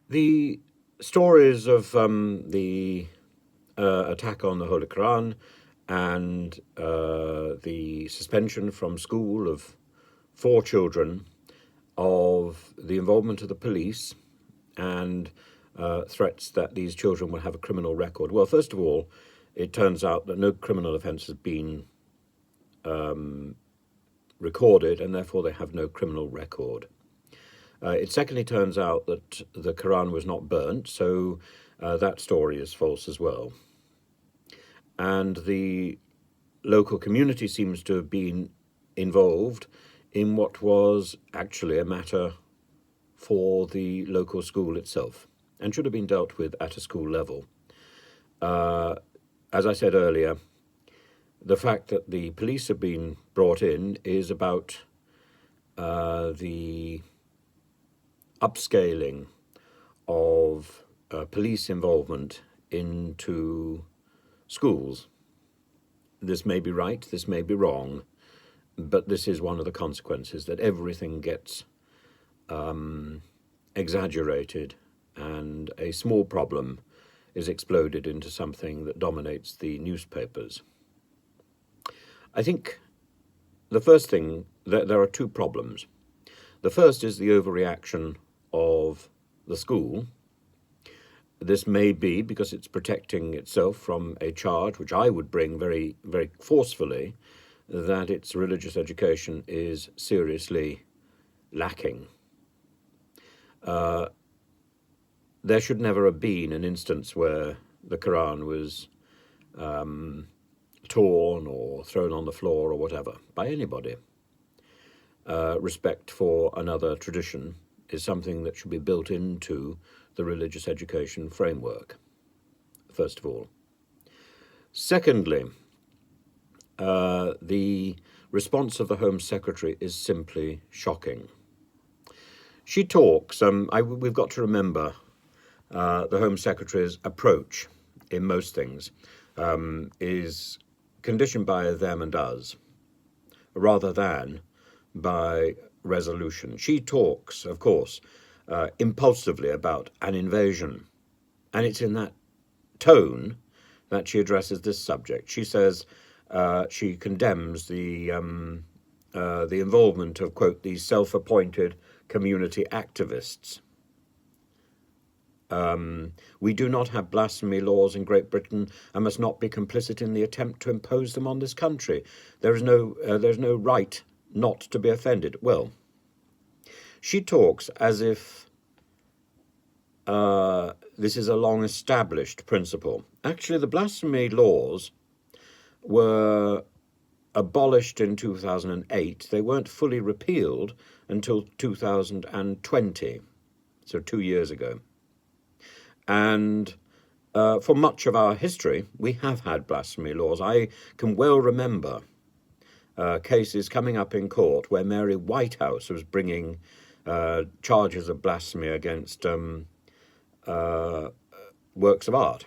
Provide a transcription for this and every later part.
The stories of the attack on the Holy Quran and the suspension from school of 4 children, of the involvement of the police, and threats that these children will have a criminal record. Well, first of all, it turns out that no criminal offence has been recorded, and therefore they have no criminal record. It secondly turns out that the Quran was not burnt, so that story is false as well. And the local community seems to have been involved in what was actually a matter for the local school itself and should have been dealt with at a school level. As I said earlier, the fact that the police have been brought in is about the upscaling of police involvement into schools. This may be right, this may be wrong, but this is one of the consequences, that everything gets exaggerated and a small problem is exploded into something that dominates the newspapers. I think the first thing, there are two problems. The first is the overreaction of the school. This may be because it's protecting itself from a charge, which I would bring very, very forcefully, that its religious education is seriously lacking. There should never have been an instance where the Quran was torn or thrown on the floor or whatever by anybody. Respect for another tradition is something that should be built into the religious education framework, first of all. Secondly, the response of the Home Secretary is simply shocking. She talks, we've got to remember the Home Secretary's approach in most things is conditioned by a them and us, rather than by resolution. She talks, of course, impulsively about an invasion, and it's in that tone that she addresses this subject. She says she condemns the involvement of, quote, these self-appointed community activists. We do not have blasphemy laws in Great Britain and must not be complicit in the attempt to impose them on this country. There's no right not to be offended. Well, she talks as if this is a long-established principle. Actually, the blasphemy laws were abolished in 2008. They weren't fully repealed until 2020, so 2 years ago. And for much of our history, we have had blasphemy laws. I can well remember cases coming up in court where Mary Whitehouse was bringing charges of blasphemy against works of art.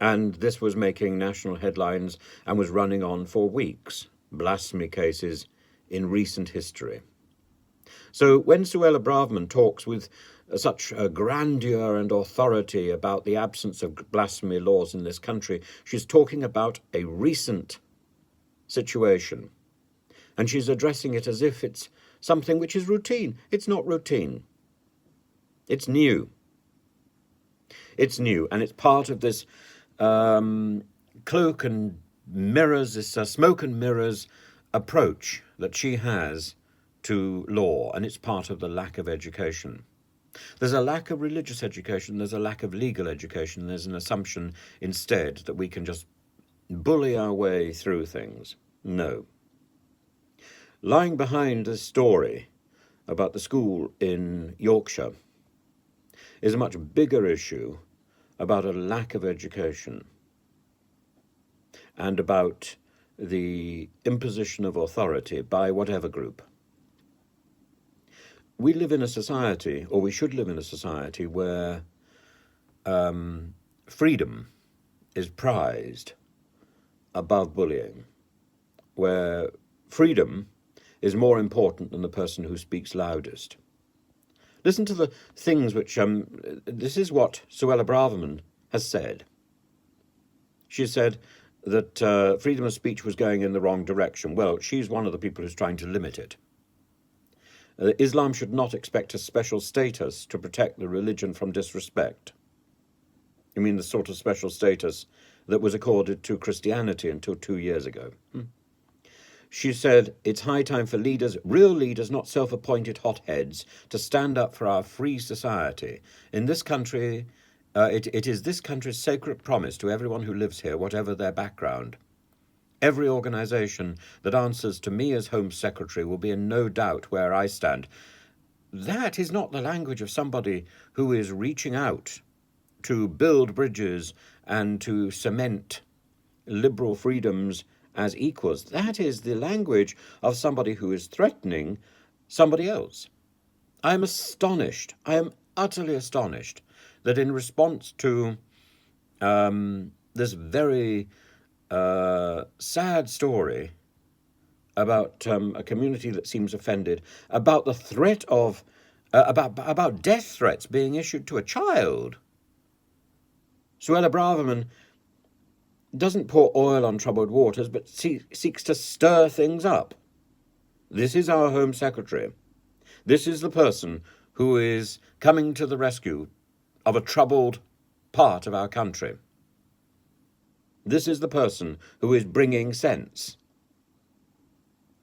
And this was making national headlines and was running on for weeks. Blasphemy cases in recent history. So when Suella Braverman talks with such grandeur and authority about the absence of blasphemy laws in this country, she's talking about a recent situation. And she's addressing it as if it's something which is routine. It's not routine. It's new. It's new, and it's part of this cloak and mirrors, this smoke and mirrors approach that she has to law, and it's part of the lack of education. There's a lack of religious education, there's a lack of legal education, there's an assumption instead that we can just bully our way through things. No. Lying behind this story about the school in Yorkshire is a much bigger issue about a lack of education and about the imposition of authority by whatever group. We live in a society, or we should live in a society, where freedom is prized above bullying, where freedom is more important than the person who speaks loudest. Listen to the things which, this is what Suella Braverman has said. She said that freedom of speech was going in the wrong direction. Well, she's one of the people who's trying to limit it. Islam should not expect a special status to protect the religion from disrespect. You mean the sort of special status that was accorded to Christianity until 2 years ago? She said, it's high time for leaders, real leaders, not self-appointed hotheads, to stand up for our free society. In this country, it is this country's sacred promise to everyone who lives here, whatever their background. Every organisation that answers to me as Home Secretary will be in no doubt where I stand. That is not the language of somebody who is reaching out to build bridges and to cement liberal freedoms as equals. That is the language of somebody who is threatening somebody else. I am astonished, I am utterly astonished that in response to this very sad story about a community that seems offended, about the threat of, about death threats being issued to a child, Suella Braverman doesn't pour oil on troubled waters, but seeks to stir things up. This is our Home Secretary. This is the person who is coming to the rescue of a troubled part of our country. This is the person who is bringing sense.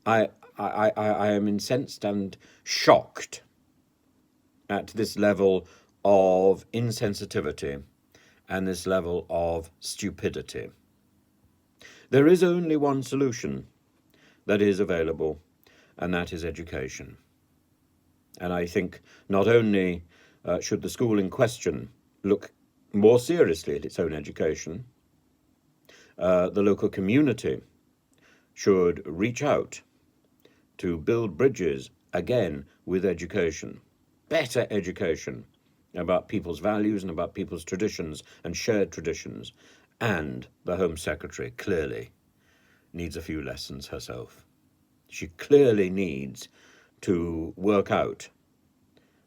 I am incensed and shocked at this level of insensitivity and this level of stupidity. There is only one solution that is available, and that is education. And I think not only should the school in question look more seriously at its own education, the local community should reach out to build bridges again with education, better education about people's values and about people's traditions and shared traditions. And the Home Secretary clearly needs a few lessons herself. She clearly needs to work out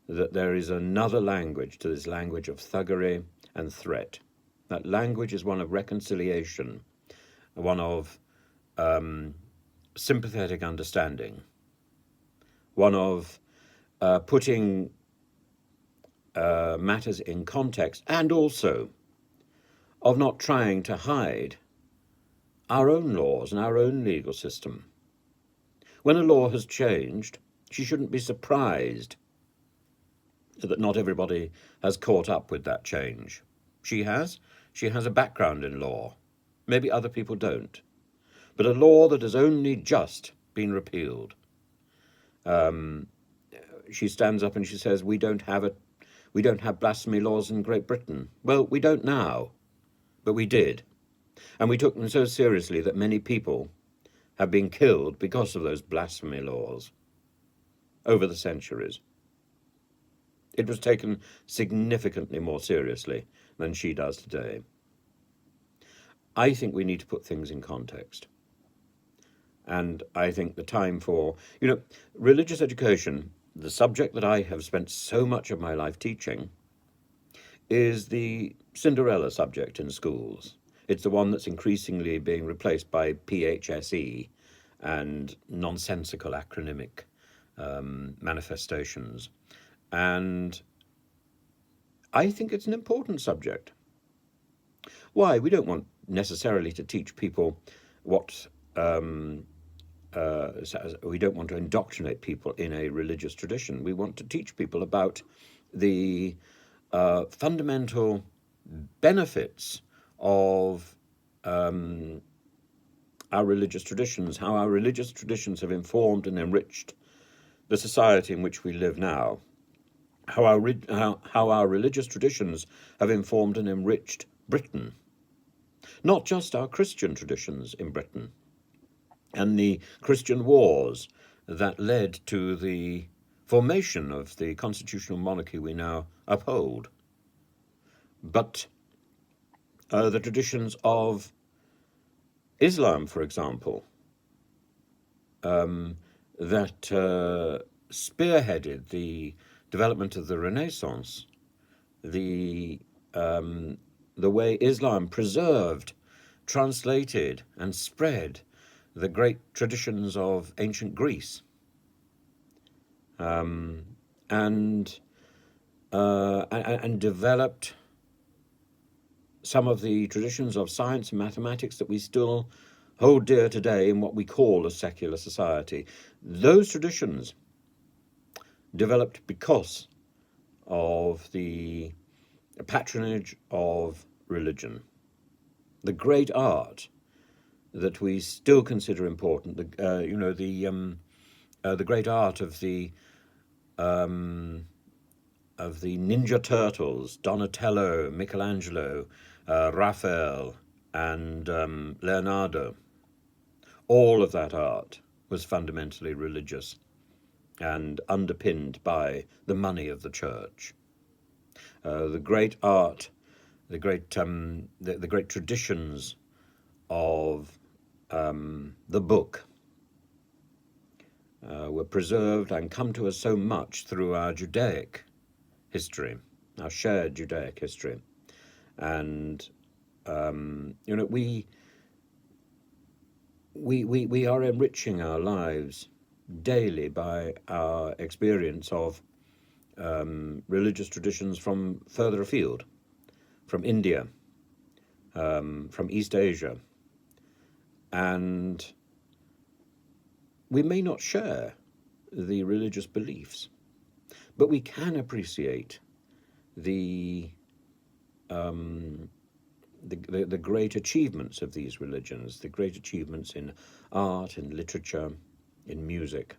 that there is another language to this language of thuggery and threat. That language is one of reconciliation, one of sympathetic understanding, one of putting matters in context, and also of not trying to hide our own laws and our own legal system. When a law has changed, she shouldn't be surprised that not everybody has caught up with that change. She has a background in law. Maybe other people don't. But a law that has only just been repealed. She stands up and she says, we don't have blasphemy laws in Great Britain. Well, we don't now, but we did. And we took them so seriously that many people have been killed because of those blasphemy laws over the centuries. It was taken significantly more seriously than she does today. I think we need to put things in context. And I think the time for, religious education, the subject that I have spent so much of my life teaching, is the Cinderella subject in schools. It's the one that's increasingly being replaced by PHSE and nonsensical acronymic manifestations. And I think it's an important subject. Why? We don't want necessarily to teach people what... we don't want to indoctrinate people in a religious tradition. We want to teach people about the fundamental benefits of our religious traditions, how our religious traditions have informed and enriched the society in which we live now, how our religious traditions have informed and enriched Britain, not just our Christian traditions in Britain, and the Christian wars that led to the formation of the constitutional monarchy we now uphold, but the traditions of Islam, for example, that spearheaded the development of the Renaissance, the way Islam preserved, translated, and spread the great traditions of ancient Greece, and developed some of the traditions of science and mathematics that we still hold dear today in what we call a secular society. Those traditions developed because of the patronage of religion. The great art that we still consider important, the great art of the Ninja Turtles, Donatello, Michelangelo, Raphael, and Leonardo. All of that art was fundamentally religious and underpinned by the money of the church. The great art, the great traditions of the book were preserved and come to us so much through our Judaic history, our shared Judaic history. And we are enriching our lives daily by our experience of religious traditions from further afield, from India, from East Asia. And we may not share the religious beliefs, but we can appreciate the great achievements of these religions, the great achievements in art, in literature, in music,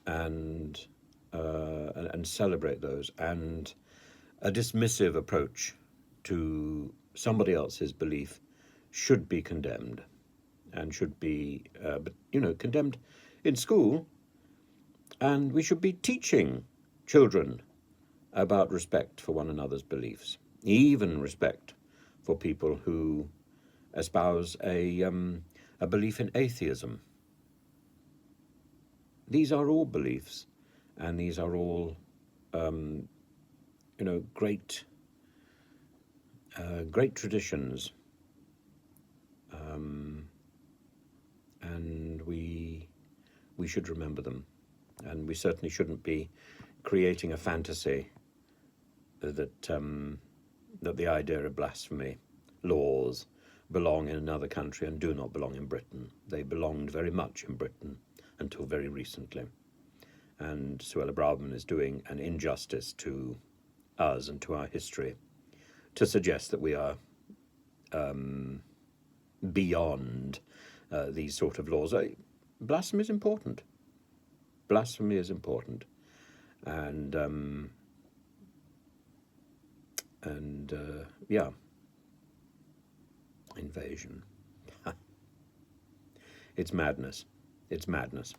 and celebrate those. And a dismissive approach to somebody else's belief should be condemned, and should be, condemned in school. And we should be teaching children about respect for one another's beliefs, even respect for people who espouse a belief in atheism. These are all beliefs, and these are all, great traditions, and we should remember them. And we certainly shouldn't be creating a fantasy that the idea of blasphemy laws belong in another country and do not belong in Britain. They belonged very much in Britain until very recently. And Suella Braverman is doing an injustice to us and to our history to suggest that we are beyond these sort of laws. Blasphemy is important. Blasphemy is important. And invasion. It's madness. It's madness.